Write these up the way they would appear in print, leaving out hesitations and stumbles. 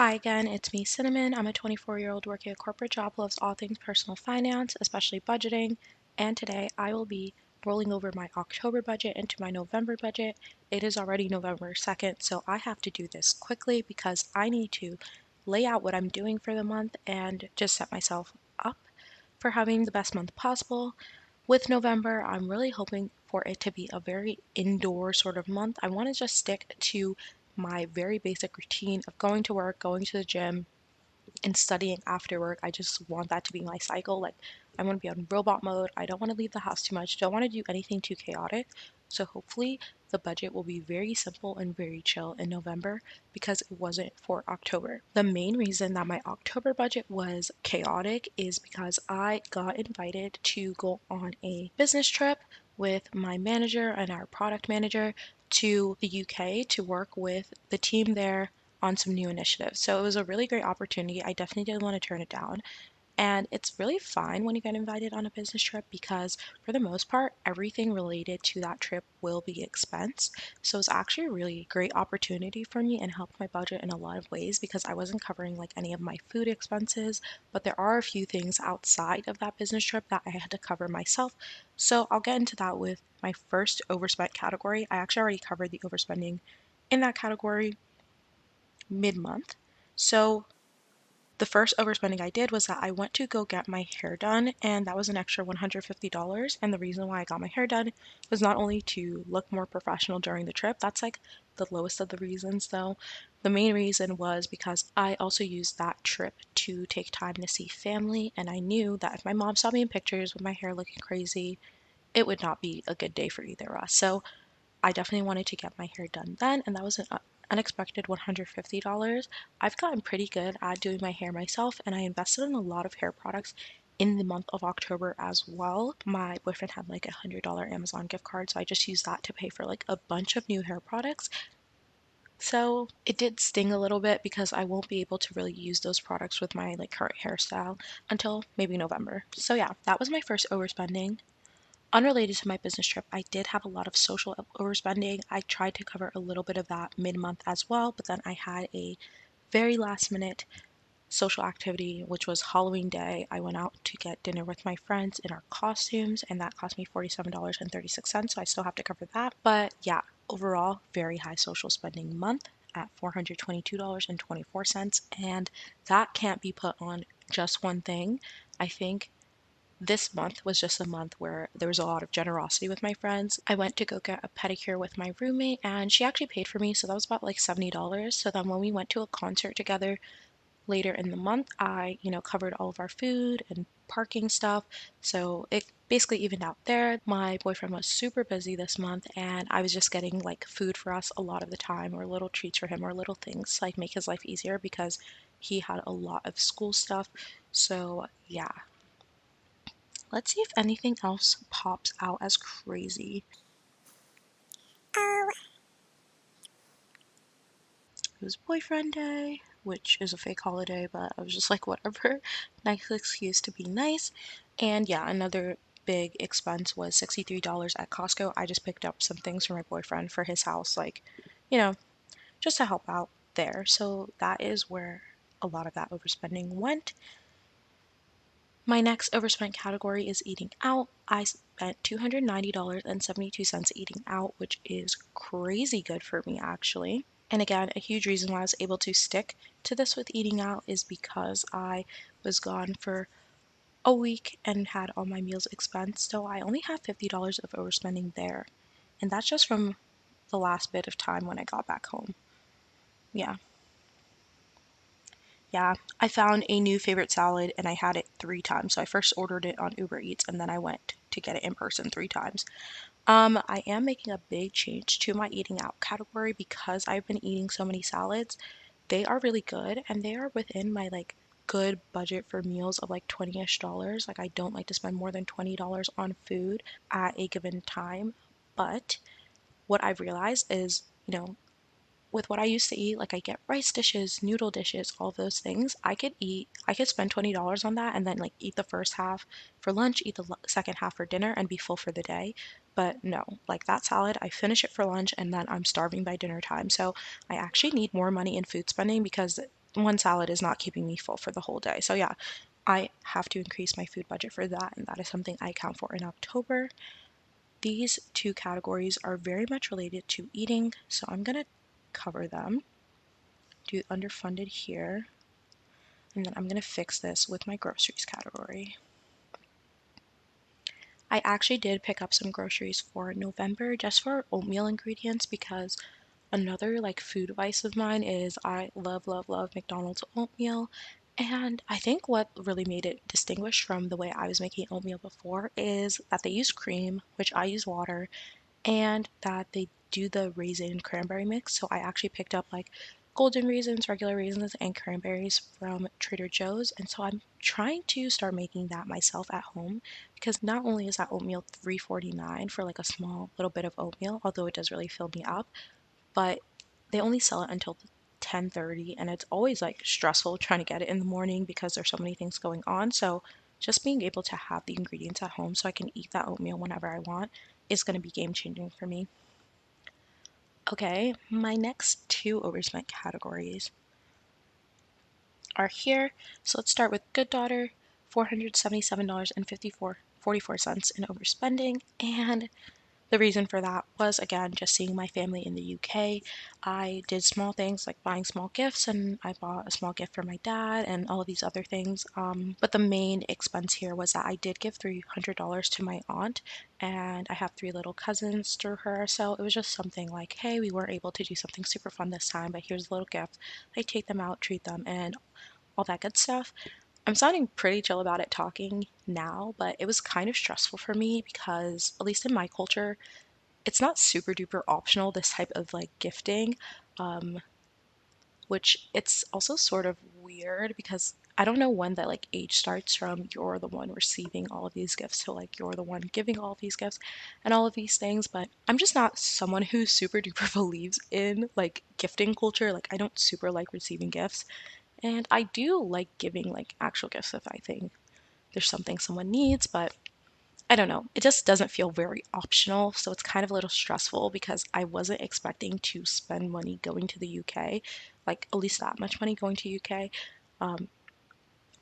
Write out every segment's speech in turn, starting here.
Hi again, it's me, Cinnamon. I'm a 24-year-old working a corporate job who loves all things personal finance, especially budgeting. And today I will be rolling over my October budget into my November budget. It is already November 2nd, so I have to do this quickly because I need to lay out what I'm doing for the month and just set myself up for having the best month possible. With November, I'm really hoping for it to be a very indoor sort of month. I want to just stick to my very basic routine of going to work, going to the gym, and studying after work. I just want that to be my cycle. Like, I want to be on robot mode. I don't want to leave the house too much. Don't want to do anything too chaotic. So, hopefully, the budget will be very simple and very chill in November because it wasn't for October. The main reason that my October budget was chaotic is because I got invited to go on a business trip with my manager and our product manager to the UK to work with the team there on some new initiatives. So it was a really great opportunity. I definitely didn't want to turn it down. And it's really fine when you get invited on a business trip because, for the most part, everything related to that trip will be expensed. So it's actually a really great opportunity for me and helped my budget in a lot of ways because I wasn't covering like any of my food expenses, but there are a few things outside of that business trip that I had to cover myself. So I'll get into that with my first overspent category. I actually already covered the overspending in that category mid-month. So the first overspending I did was that I went to go get my hair done, and that was an extra $150. And the reason why I got my hair done was not only to look more professional during the trip, that's like the lowest of the reasons though. The main reason was because I also used that trip to take time to see family, and I knew that if my mom saw me in pictures with my hair looking crazy, it would not be a good day for either of us. So I definitely wanted to get my hair done then, and that was an unexpected $150. I've gotten pretty good at doing my hair myself, and I invested in a lot of hair products in the month of October as well. My boyfriend had like $100 Amazon gift card, so I just used that to pay for like a bunch of new hair products. So it did sting a little bit because I won't be able to really use those products with my like current hairstyle until maybe November. So yeah, that was my first overspending. Unrelated to my business trip, I did have a lot of social overspending. I tried to cover a little bit of that mid-month as well, but then I had a very last minute social activity, which was Halloween day. I went out to get dinner with my friends in our costumes, and that cost me $47.36, so I still have to cover that. But yeah, overall, very high social spending month at $422.24, and that can't be put on just one thing. I think this month was just a month where there was a lot of generosity with my friends. I went to go get a pedicure with my roommate and she actually paid for me, so that was about like $70. So then when we went to a concert together later in the month, I covered all of our food and parking stuff. So it basically evened out there. My boyfriend was super busy this month and I was just getting like food for us a lot of the time or little treats for him or little things to like make his life easier because he had a lot of school stuff. So yeah, let's see if anything else pops out as crazy. Oh, It was boyfriend day, which is a fake holiday, but I was just like, whatever. Nice excuse to be nice. And yeah, another big expense was $63 at Costco. I just picked up some things for my boyfriend for his house, like, you know, just to help out there. So that is where a lot of that overspending went. My next overspent category is eating out. I spent $290.72 eating out, which is crazy good for me actually. And again, a huge reason why I was able to stick to this with eating out is because I was gone for a week and had all my meals expensed. So I only have $50 of overspending there. And that's just from the last bit of time when I got back home. Yeah. Yeah, I found a new favorite salad and I had it 3 times. So I first ordered it on Uber Eats and then I went to get it in person 3 times. I am making a big change to my eating out category because I've been eating so many salads. They are really good and they are within my like good budget for meals of like 20-ish dollars. Like I don't like to spend more than $20 on food at a given time. But what I've realized is, with what I used to eat, like I get rice dishes, noodle dishes, all those things. I could spend $20 on that and then like eat the first half for lunch, eat the second half for dinner, and be full for the day. But no, like that salad, I finish it for lunch and then I'm starving by dinner time. So I actually need more money in food spending because one salad is not keeping me full for the whole day. So yeah, I have to increase my food budget for that, and that is something I account for in October. These two categories are very much related to eating, so I'm gonna cover them, do underfunded here, and then I'm gonna fix this with my groceries category. I actually did pick up some groceries for November just for oatmeal ingredients because another like food vice of mine is I love, love, love McDonald's oatmeal. And I think what really made it distinguished from the way I was making oatmeal before is that they use cream, which I use water, and that they do the raisin cranberry mix. So I actually picked up like golden raisins, regular raisins, and cranberries from Trader Joe's. And so I'm trying to start making that myself at home because not only is that oatmeal $3.49 for like a small little bit of oatmeal, although it does really fill me up, but they only sell it until 10:30 and it's always like stressful trying to get it in the morning because there's so many things going on. So just being able to have the ingredients at home so I can eat that oatmeal whenever I want is going to be game changing for me. Okay, my next two overspent categories are here. So let's start with Good Daughter, $477.44 in overspending, and the reason for that was again just seeing my family in the UK. I did small things like buying small gifts, and I bought a small gift for my dad and all of these other things. But the main expense here was that I did give $300 to my aunt, and I have three little cousins through her. So it was just something like, hey, we weren't able to do something super fun this time, but here's a little gift. I take them out, treat them, and all that good stuff. I'm sounding pretty chill about it talking now, but it was kind of stressful for me because, at least in my culture, it's not super duper optional, this type of like gifting, um, which it's also sort of weird because I don't know when that like age starts from you're the one receiving all of these gifts to like you're the one giving all of these gifts and all of these things, but I'm just not someone who super duper believes in like gifting culture. Like I don't super like receiving gifts, and I do like giving like actual gifts if I think there's something someone needs, but I don't know. It just doesn't feel very optional. So it's kind of a little stressful because I wasn't expecting to spend money going to the UK, like at least that much money going to UK, um,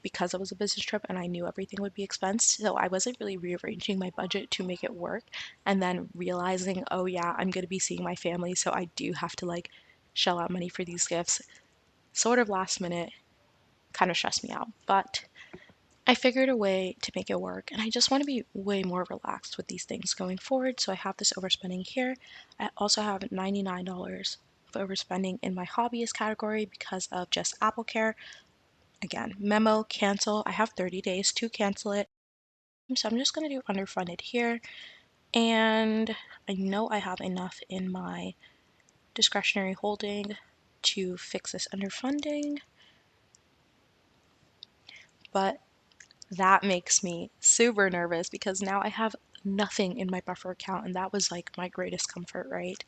because it was a business trip and I knew everything would be expense. So I wasn't really rearranging my budget to make it work. And then realizing, oh yeah, I'm going to be seeing my family. So I do have to like shell out money for these gifts. Sort of last minute kind of stressed me out. But I figured a way to make it work, and I just want to be way more relaxed with these things going forward. So I have this overspending here. I also have $99 of overspending in my hobbyist category because of just Apple Care. Again, memo, cancel. I have 30 days to cancel it. So I'm just going to do underfunded here. And I know I have enough in my discretionary holding to fix this underfunding, but that makes me super nervous because now I have nothing in my buffer account, and that was like my greatest comfort, right?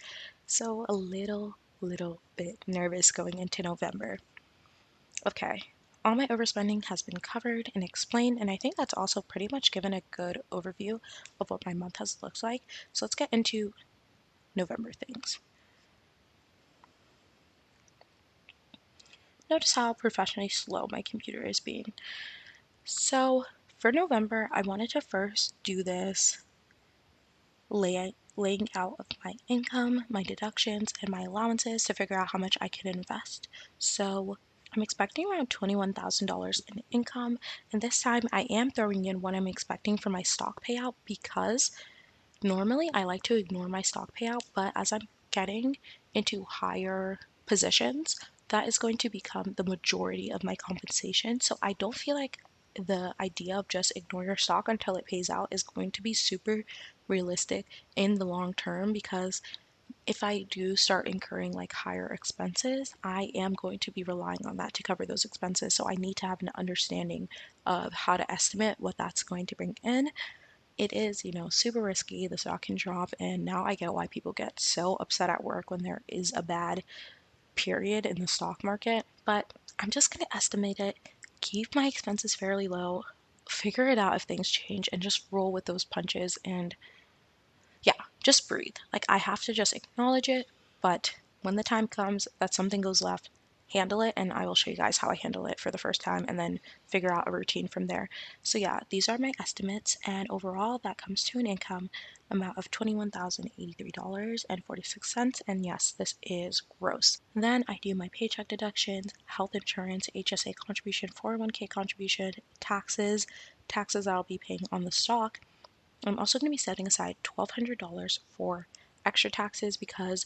So a little bit nervous going into November. Okay. All my overspending has been covered and explained, and I think that's also pretty much given a good overview of what my month has looked like. So let's get into November things. Notice how professionally slow my computer is being. So for November, I wanted to first do this laying out of my income, my deductions, and my allowances to figure out how much I can invest. So I'm expecting around $21,000 in income, and this time I am throwing in what I'm expecting for my stock payout because normally I like to ignore my stock payout, but as I'm getting into higher positions, that is going to become the majority of my compensation. So I don't feel like the idea of just ignore your stock until it pays out is going to be super realistic in the long term because if I do start incurring like higher expenses, I am going to be relying on that to cover those expenses. So I need to have an understanding of how to estimate what that's going to bring in. It is, super risky. The stock can drop, and now I get why people get so upset at work when there is a bad period in the stock market. But I'm just going to estimate it, keep my expenses fairly low, figure it out if things change, and just roll with those punches. And yeah, just breathe. Like, I have to just acknowledge it, but when the time comes that something goes left, handle it, and I will show you guys how I handle it for the first time and then figure out a routine from there. So yeah, these are my estimates, and overall that comes to an income amount of $21,083.46, and yes, this is gross. Then I do my paycheck deductions, health insurance, HSA contribution, 401k contribution, taxes I'll be paying on the stock. I'm also going to be setting aside $1,200 for extra taxes because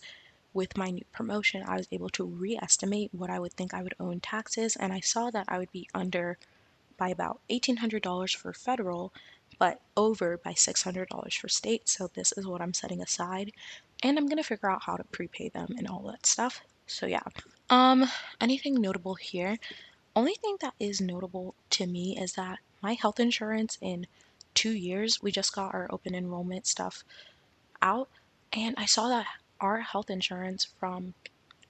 with my new promotion, I was able to re-estimate what I would think I would owe in taxes, and I saw that I would be under by about $1,800 for federal, but over by $600 for state. So this is what I'm setting aside, and I'm gonna figure out how to prepay them and all that stuff. So yeah. Um, Anything notable here? Only thing that is notable to me is that my health insurance in 2 years, we just got our open enrollment stuff out, and I saw that our health insurance from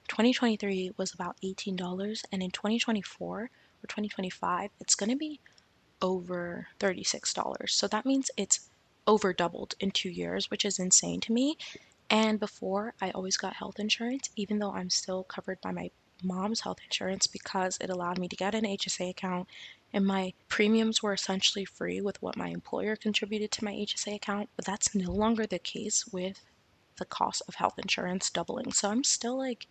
2023 was about $18, and in 2024 or 2025, it's going to be over $36. So that means it's over doubled in 2 years, which is insane to me. And before, I always got health insurance, even though I'm still covered by my mom's health insurance because it allowed me to get an HSA account, and my premiums were essentially free with what my employer contributed to my HSA account. But that's no longer the case with the cost of health insurance doubling. So I'm still like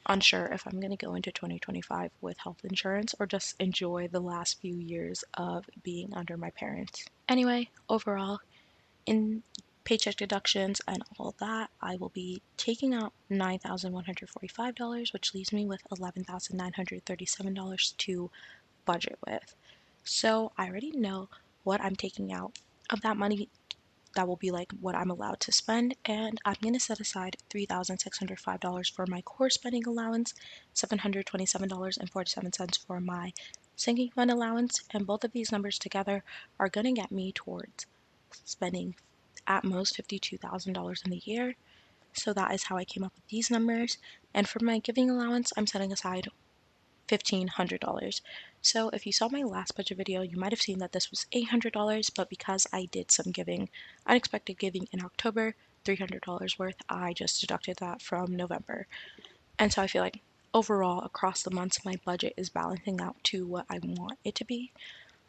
unsure if I'm going to go into 2025 with health insurance or just enjoy the last few years of being under my parents. Anyway, overall, in paycheck deductions and all that, I will be taking out $9,145, which leaves me with $11,937 to budget with. So I already know what I'm taking out of that money. That will be like what I'm allowed to spend, and I'm going to set aside $3,605 for my core spending allowance, $727.47 for my sinking fund allowance, and both of these numbers together are going to get me towards spending at most $52,000 in the year. So that is how I came up with these numbers. And for my giving allowance, I'm setting aside $1,500. So if you saw my last budget video, you might have seen that this was $800, but because I did some giving, unexpected giving in October, $300 worth, I just deducted that from November. And so I feel like overall across the months, my budget is balancing out to what I want it to be.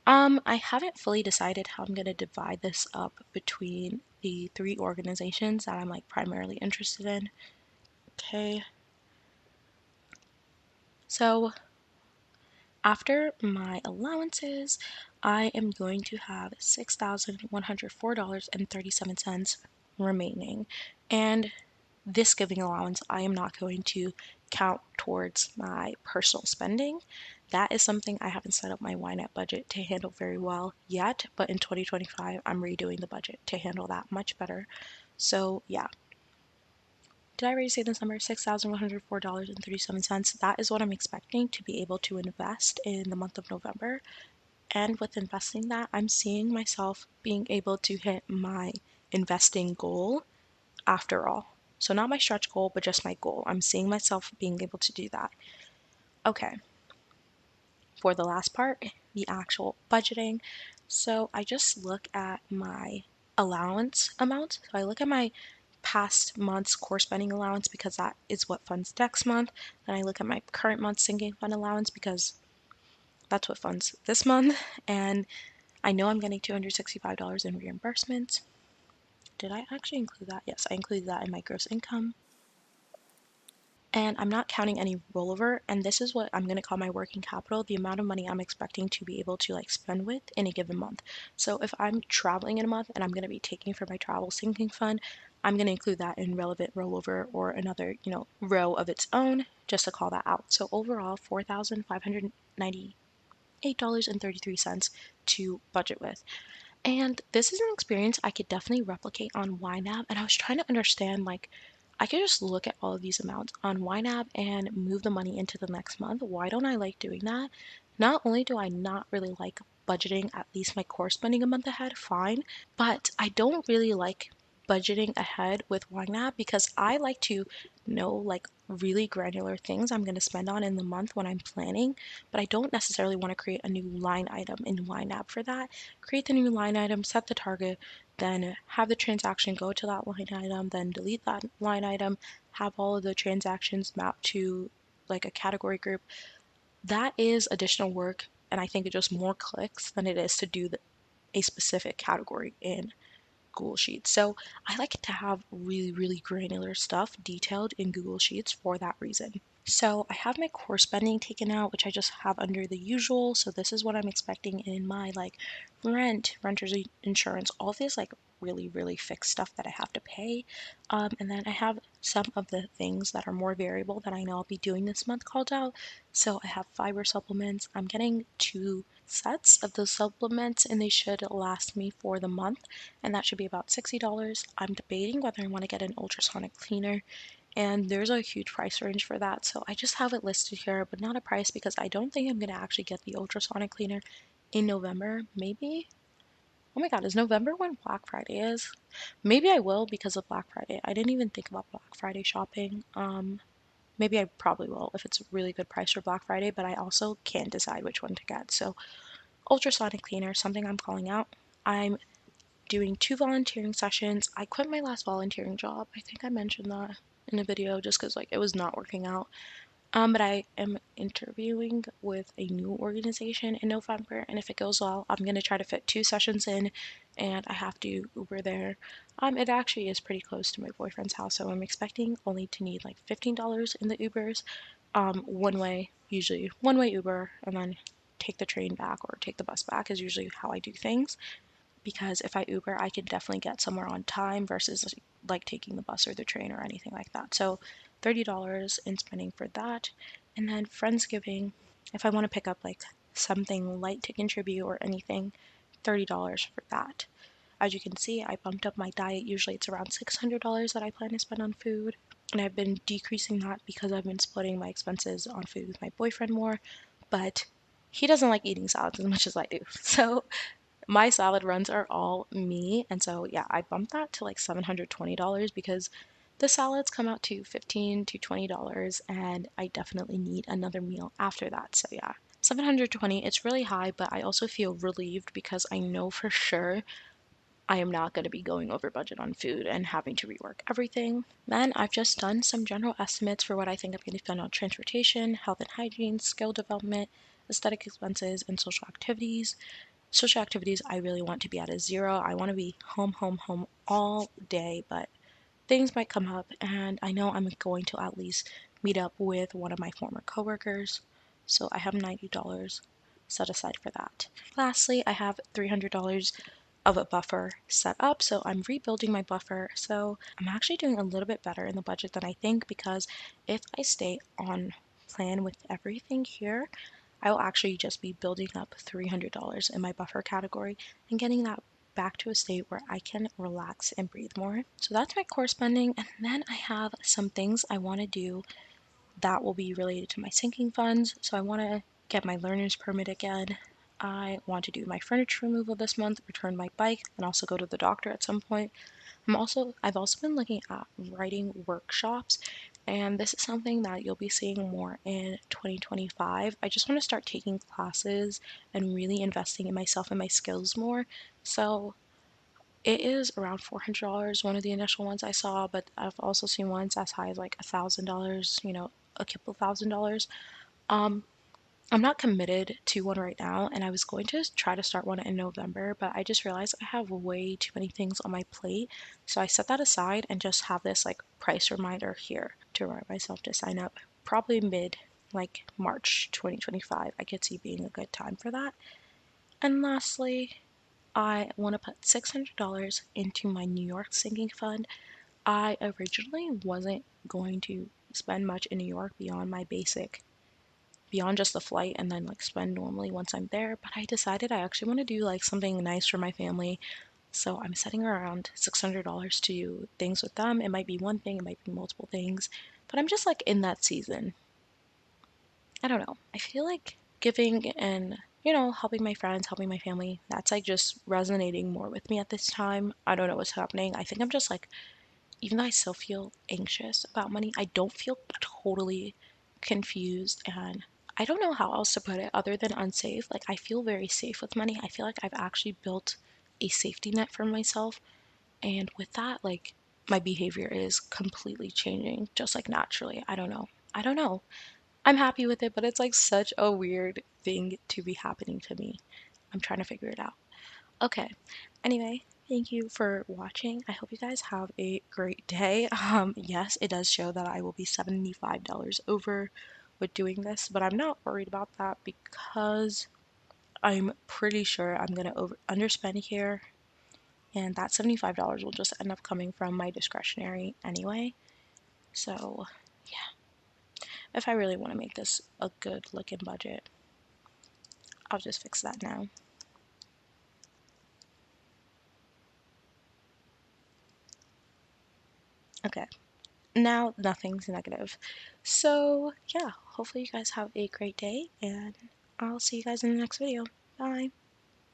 I haven't fully decided how I'm going to divide this up between the three organizations that I'm like primarily interested in. Okay. So after my allowances, I am going to have $6,104.37 remaining. And this giving allowance, I am not going to count towards my personal spending. That is something I haven't set up my ynab budget to handle very well yet, but in 2025, I'm redoing the budget to handle that much better. So, yeah. Did I already say this number? $6,104.37. That is what I'm expecting to be able to invest in the month of November. And with investing that, I'm seeing myself being able to hit my investing goal after all. So, not my stretch goal, but just my goal. I'm seeing myself being able to do that. Okay, for the last part, the actual budgeting. So, I just look at my allowance amount. So, I look at my past month's core spending allowance because that is what funds next month. Then I look at my current month's sinking fund allowance because that's what funds this month. And I know I'm getting $265 in reimbursements. Did I actually include that? Yes, I included that in my gross income. And I'm not counting any rollover, and this is what I'm going to call my working capital, the amount of money I'm expecting to be able to like spend with in a given month. So if I'm traveling in a month and I'm going to be taking from my travel sinking fund, I'm going to include that in relevant rollover or another, row of its own just to call that out. So overall, $4,598.33 to budget with. And this is an experience I could definitely replicate on ynab. And I was trying to understand, like, I could just look at all of these amounts on ynab and move the money into the next month. Why don't I like doing that? Not only do I not really like budgeting at least my core spending a month ahead, fine, but I don't really like budgeting ahead with ynab because I like to know like really granular things I'm going to spend on in the month when I'm planning, but I don't necessarily want to create a new line item in ynab for that. Create the new line item, set the target, then have the transaction go to that line item, then delete that line item, have all of the transactions mapped to like a category group, that is additional work. And I think it just more clicks than it is to do a specific category in Google Sheets. So I like to have really, really granular stuff detailed in Google Sheets for that reason. So I have my core spending taken out, which I just have under the usual. So this is what I'm expecting in my like rent, renter's insurance, all this like really, really fixed stuff that I have to pay. And then I have some of the things that are more variable that I know I'll be doing this month called out. So I have fiber supplements. I'm getting 2 sets of those supplements and they should last me for the month, and that should be about $60. I'm debating whether I want to get an ultrasonic cleaner, and there's a huge price range for that. So I just have it listed here, but not a price because I don't think I'm going to actually get the ultrasonic cleaner in November. Maybe. Oh my God, is November when Black Friday is? Maybe I will because of Black Friday. I didn't even think about Black Friday shopping. Maybe I probably will if it's a really good price for Black Friday, but I also can't decide which one to get. So ultrasonic cleaner, something I'm calling out. I'm doing 2 volunteering sessions. I quit my last volunteering job. I think I mentioned that in a video just because like it was not working out. But I am interviewing with a new organization in November, and if it goes well, I'm gonna try to fit 2 sessions in, and I have to Uber there. It actually is pretty close to my boyfriend's house, so I'm expecting only to need like $15 in the Ubers. One way, usually one way Uber, and then take the train back or take the bus back is usually how I do things, because if I Uber, I can definitely get somewhere on time versus like taking the bus or the train or anything like that. So $30 in spending for that. And then Friendsgiving, if I want to pick up like something light to contribute or anything, $30 for that. As you can see, I bumped up my diet. Usually it's around $600 that I plan to spend on food. And I've been decreasing that because I've been splitting my expenses on food with my boyfriend more. But he doesn't like eating salads as much as I do. So my salad runs are all me. And so, yeah, I bumped that to like $720 because the salads come out to $15 to $20 and I definitely need another meal after that. So, yeah, 720, it's really high, but I also feel relieved because I know for sure I am not going to be going over budget on food and having to rework everything. Then I've just done some general estimates for what I think I'm going to spend on transportation, health and hygiene, skill development, aesthetic expenses, and social activities. Social activities, I really want to be at a zero. I want to be home, home, home all day, but things might come up, and I know I'm going to at least meet up with one of my former coworkers. So I have $90 set aside for that. Lastly, I have $300 of a buffer set up, so I'm rebuilding my buffer. So I'm actually doing a little bit better in the budget than I think because if I stay on plan with everything here, I will actually just be building up $300 in my buffer category and getting that back to a state where I can relax and breathe more. So that's my core spending. And then I have some things I want to do that will be related to my sinking funds. So I want to get my learner's permit again. I want to do my furniture removal this month, return my bike, and also go to the doctor at some point. I've also been looking at writing workshops, and this is something that you'll be seeing more in 2025. I just want to start taking classes and really investing in myself and my skills more. So it is around $400, one of the initial ones I saw, but I've also seen ones as high as like $1,000, a couple $1,000. Um, I'm not committed to one right now, and I was going to try to start one in November, but I just realized I have way too many things on my plate. So I set that aside and just have this like price reminder here to remind myself to sign up. Probably mid like March 2025, I could see being a good time for that. And lastly, I want to put $600 into my New York sinking fund. I originally wasn't going to spend much in New York beyond just the flight and then like spend normally once I'm there, but I decided I actually want to do like something nice for my family. So I'm setting around $600 to do things with them. It might be one thing, it might be multiple things, but I'm just like in that season. I don't know. I feel like giving and, helping my friends, helping my family, that's like just resonating more with me at this time. I don't know what's happening. I think I'm just like, even though I still feel anxious about money, I don't feel totally confused, and I don't know how else to put it other than unsafe. Like, I feel very safe with money. I feel like I've actually built a safety net for myself, and with that, like, my behavior is completely changing just like naturally. I don't know. I don't know. I'm happy with it, but it's like such a weird thing to be happening to me. I'm trying to figure it out. Okay. Anyway, thank you for watching. I hope you guys have a great day. Yes, it does show that I will be $75 over with doing this, but I'm not worried about that because I'm pretty sure I'm gonna underspend here, and that $75 will just end up coming from my discretionary anyway. So, yeah, if I really want to make this a good looking budget, I'll just fix that now. Okay, now nothing's negative. So, yeah, hopefully you guys have a great day, and I'll see you guys in the next video. Bye.